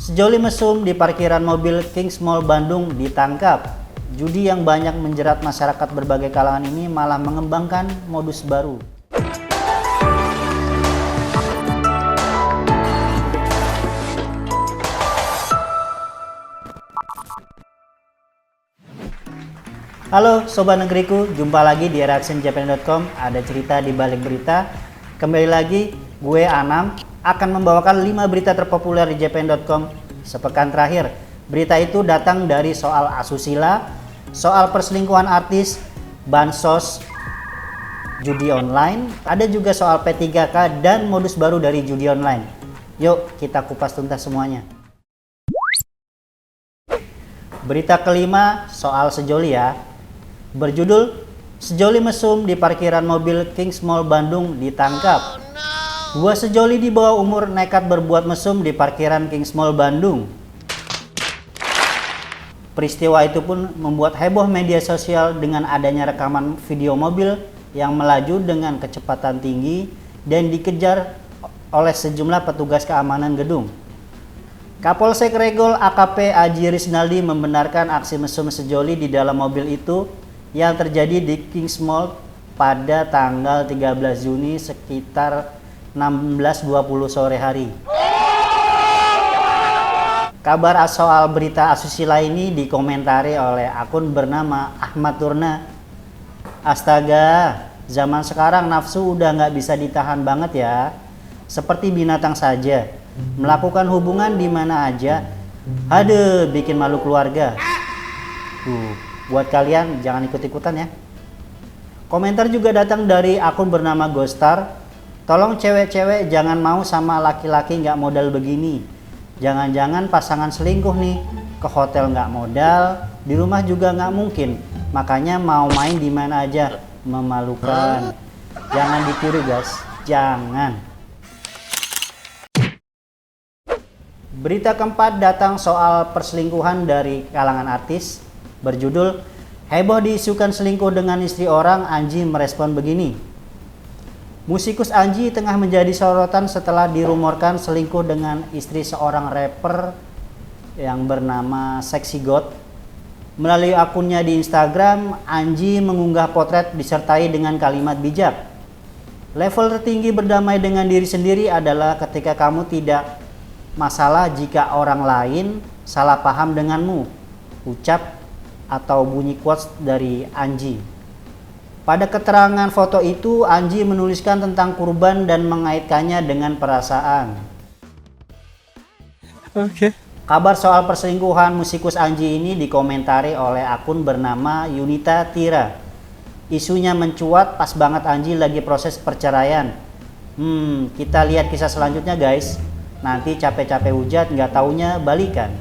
Sejoli mesum di parkiran mobil Kings Mall Bandung ditangkap. Judi yang banyak menjerat masyarakat berbagai kalangan ini malah mengembangkan modus baru. Halo Sobat Negeriku, jumpa lagi di reactionjapan.com. Ada cerita di balik berita. Kembali lagi, gue Anam akan membawakan 5 berita terpopuler di japan.com sepekan terakhir. Berita itu datang dari soal asusila, soal perselingkuhan artis, bansos, judi online, ada juga soal P3K dan modus baru dari judi online. Yuk kita kupas tuntas semuanya. Berita kelima soal sejoli ya. Berjudul, sejoli mesum di parkiran mobil Kings Mall Bandung ditangkap. Dua sejoli di bawah umur nekat berbuat mesum di parkiran Kings Mall Bandung. Peristiwa itu pun membuat heboh media sosial dengan adanya rekaman video mobil yang melaju dengan kecepatan tinggi dan dikejar oleh sejumlah petugas keamanan gedung. Kapolsek Regol AKP Aji Risnaldi membenarkan aksi mesum sejoli di dalam mobil itu yang terjadi di Kings Mall pada tanggal 13 Juni sekitar 16.20 sore hari. Kabar soal berita asusila ini dikomentari oleh akun bernama Ahmad Turna. Astaga, zaman sekarang nafsu udah nggak bisa ditahan banget ya. Seperti binatang saja, melakukan hubungan di mana aja. Aduh, bikin malu keluarga. Buat kalian jangan ikut-ikutan ya. Komentar juga datang dari akun bernama Ghostar. Tolong cewek-cewek jangan mau sama laki-laki nggak modal begini. Jangan-jangan pasangan selingkuh nih. Ke hotel nggak modal, di rumah juga nggak mungkin. Makanya mau main di mana aja. Memalukan. Jangan ditiru guys, jangan. Berita keempat datang soal perselingkuhan dari kalangan artis. Berjudul, heboh diisukan selingkuh dengan istri orang, Anji merespon begini. Musikus Anji tengah menjadi sorotan setelah dirumorkan selingkuh dengan istri seorang rapper yang bernama Sexy God. Melalui akunnya di Instagram, Anji mengunggah potret disertai dengan kalimat bijak. Level tertinggi berdamai dengan diri sendiri adalah ketika kamu tidak masalah jika orang lain salah paham denganmu. Ucap atau bunyi quotes dari Anji. Pada keterangan foto itu, Anji menuliskan tentang kurban dan mengaitkannya dengan perasaan. Oke. Kabar soal perselingkuhan musikus Anji ini dikomentari oleh akun bernama Yunita Tira. Isunya mencuat pas banget Anji lagi proses perceraian. Kita lihat kisah selanjutnya guys. Nanti capek-capek hujat nggak taunya balikan.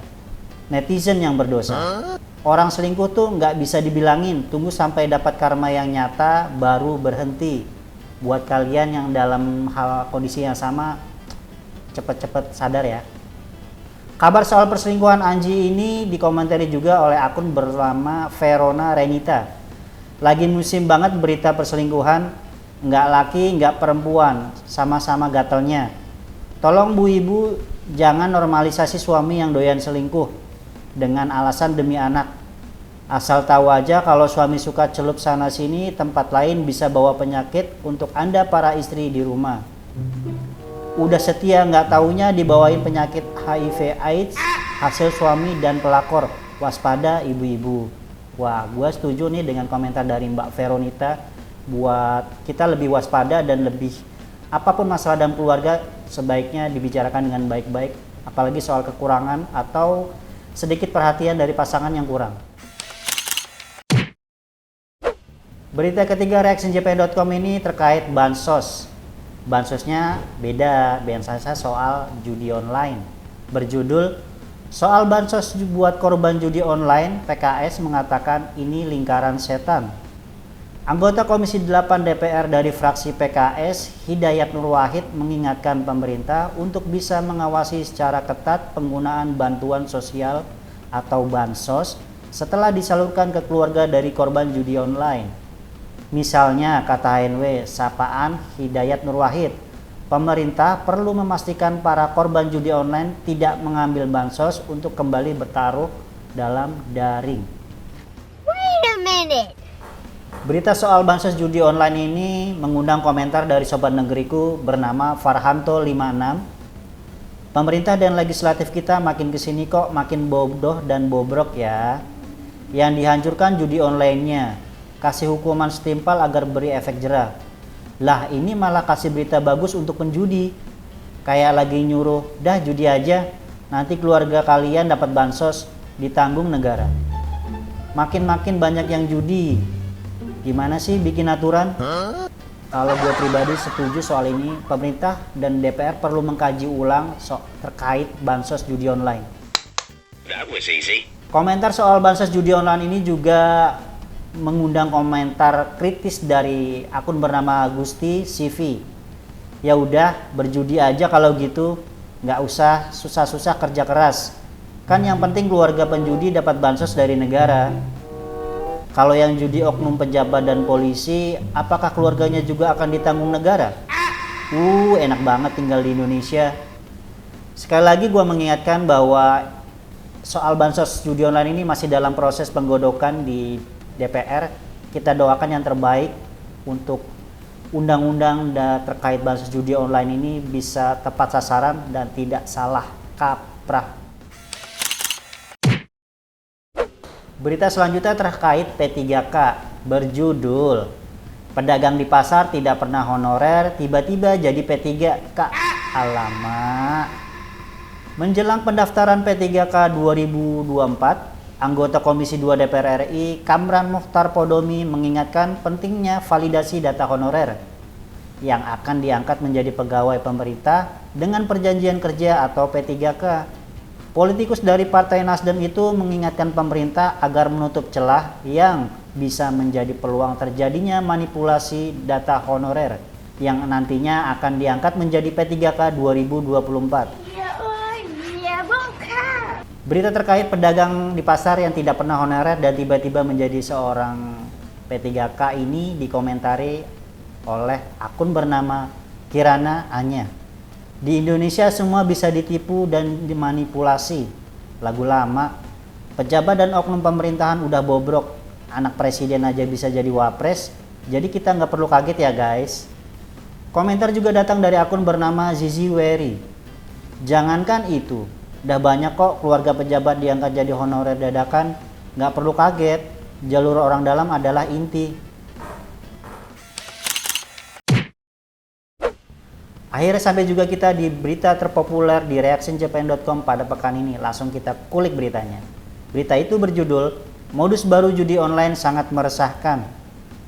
Netizen yang berdosa. Orang selingkuh tuh nggak bisa dibilangin, tunggu sampai dapat karma yang nyata baru berhenti. Buat kalian yang dalam hal kondisi yang sama, cepet-cepet sadar ya. Kabar soal perselingkuhan Anji ini dikomentari juga oleh akun bernama Verona Renita. Lagi musim banget berita perselingkuhan, nggak laki nggak perempuan, sama-sama gatelnya. Tolong bu ibu jangan normalisasi suami yang doyan selingkuh dengan alasan demi anak. Asal tahu aja kalau suami suka celup sana sini, tempat lain bisa bawa penyakit untuk Anda para istri di rumah. Udah setia nggak taunya dibawain penyakit HIV AIDS hasil suami dan pelakor. Waspada ibu-ibu. Wah, gua setuju nih dengan komentar dari Mbak Veronita. Buat kita lebih waspada dan lebih apapun masalah dalam keluarga sebaiknya dibicarakan dengan baik-baik. Apalagi soal kekurangan atau sedikit perhatian dari pasangan yang kurang. Berita ketiga reactionjapan.com ini terkait bansos. Bansosnya beda, biasanya soal judi online. Berjudul, soal bansos buat korban judi online, PKS mengatakan ini lingkaran setan. Anggota Komisi 8 DPR dari fraksi PKS, Hidayat Nur Wahid mengingatkan pemerintah untuk bisa mengawasi secara ketat penggunaan bantuan sosial atau bansos setelah disalurkan ke keluarga dari korban judi online. Misalnya, kata HNW, sapaan Hidayat Nur Wahid, Pemerintah perlu memastikan para korban judi online tidak mengambil bansos untuk kembali bertaruh dalam daring. Wait a minute. Berita soal bansos judi online ini mengundang komentar dari sobat negeriku bernama Farhanto56. Pemerintah dan legislatif kita makin kesini kok makin bodoh dan bobrok ya. Yang dihancurkan judi online-nya, kasih hukuman setimpal agar beri efek jera. Lah ini malah kasih berita bagus untuk penjudi. Kayak lagi nyuruh, dah judi aja, nanti keluarga kalian dapat bansos, ditanggung negara. Makin-makin banyak yang judi. Gimana sih bikin aturan? Kalau gue pribadi setuju soal ini, pemerintah dan DPR perlu mengkaji ulang terkait bansos judi online. That was easy. Komentar soal bansos judi online ini juga mengundang komentar kritis dari akun bernama Gusti CV. Ya udah berjudi aja kalau gitu, nggak usah susah-susah kerja keras. Kan yang penting keluarga penjudi dapat bansos dari negara. Kalau yang judi oknum pejabat dan polisi, apakah keluarganya juga akan ditanggung negara? Enak banget tinggal di Indonesia. Sekali lagi gue mengingatkan bahwa soal bansos judi online ini masih dalam proses penggodokan di DPR. Kita doakan yang terbaik untuk undang-undang terkait bansos judi online ini bisa tepat sasaran dan tidak salah kaprah. Berita selanjutnya terkait P3K berjudul pedagang di pasar tidak pernah honorer tiba-tiba jadi P3K. Alamak. Menjelang pendaftaran P3K 2024, anggota Komisi 2 DPR RI Kamran Mukhtar Podomi mengingatkan pentingnya validasi data honorer yang akan diangkat menjadi pegawai pemerintah dengan perjanjian kerja atau P3K. Politikus dari Partai Nasdem itu mengingatkan pemerintah agar menutup celah yang bisa menjadi peluang terjadinya manipulasi data honorer yang nantinya akan diangkat menjadi P3K 2024. Berita terkait pedagang di pasar yang tidak pernah honorer dan tiba-tiba menjadi seorang P3K ini dikomentari oleh akun bernama Kirana Anya. Di Indonesia semua bisa ditipu dan dimanipulasi. Lagu lama, pejabat dan oknum pemerintahan udah bobrok. Anak presiden aja bisa jadi wapres, jadi kita nggak perlu kaget ya guys. Komentar juga datang dari akun bernama Zizi Wery. Jangankan itu, udah banyak kok keluarga pejabat diangkat jadi honorer dadakan, nggak perlu kaget, jalur orang dalam adalah inti. Akhirnya sampai juga kita di berita terpopuler di reactionjapan.com pada pekan ini, langsung kita kulik beritanya. Berita itu berjudul, modus baru judi online sangat meresahkan.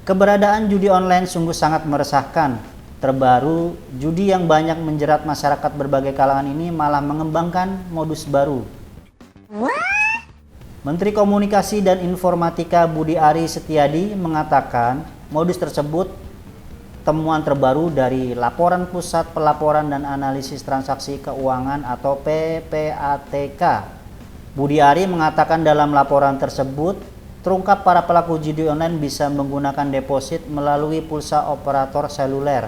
Keberadaan judi online sungguh sangat meresahkan. Terbaru, judi yang banyak menjerat masyarakat berbagai kalangan ini malah mengembangkan modus baru. Menteri Komunikasi dan Informatika Budi Ari Setiadi mengatakan modus tersebut temuan terbaru dari Laporan Pusat Pelaporan dan Analisis Transaksi Keuangan atau PPATK. Budi Ari mengatakan dalam laporan tersebut terungkap para pelaku judi online bisa menggunakan deposit melalui pulsa operator seluler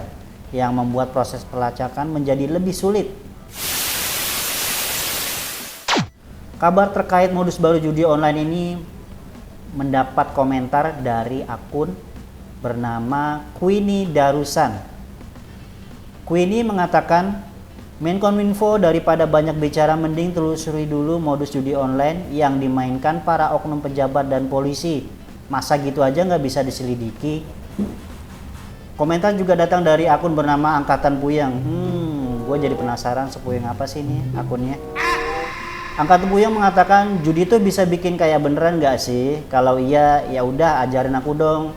yang membuat proses pelacakan menjadi lebih sulit. Kabar terkait modus baru judi online ini mendapat komentar dari akun bernama Queenie Darusan. Queenie mengatakan, Menkominfo daripada banyak bicara mending telusuri dulu modus judi online yang dimainkan para oknum pejabat dan polisi. Masa gitu aja nggak bisa diselidiki? Komentar juga datang dari akun bernama Angkatan Puyeng. Gue jadi penasaran sepuyeng apa sih ini akunnya. Angkatan Puyeng mengatakan judi itu bisa bikin kayak beneran nggak sih? Kalau iya, ya udah ajarin aku dong.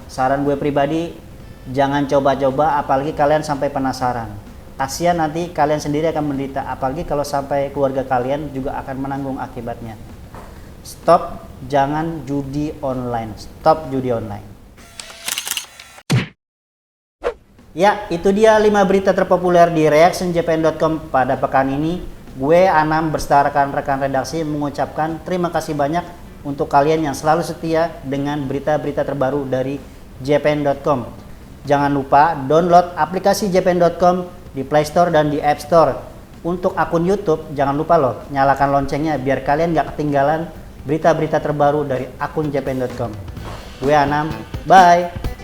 Saran gue pribadi, jangan coba-coba apalagi kalian sampai penasaran. Kasihan nanti kalian sendiri akan menderita, apalagi kalau sampai keluarga kalian juga akan menanggung akibatnya. Stop, jangan judi online. Stop judi online. Ya, itu dia 5 berita terpopuler di reactionjapan.com pada pekan ini. Gue Anam beserta rekan-rekan redaksi mengucapkan terima kasih banyak untuk kalian yang selalu setia dengan berita-berita terbaru dari japan.com. Jangan lupa download aplikasi japan.com di Play Store dan di App Store. Untuk akun YouTube, jangan lupa loh, nyalakan loncengnya biar kalian gak ketinggalan berita-berita terbaru dari akun jpn.com. Gue Anam, bye!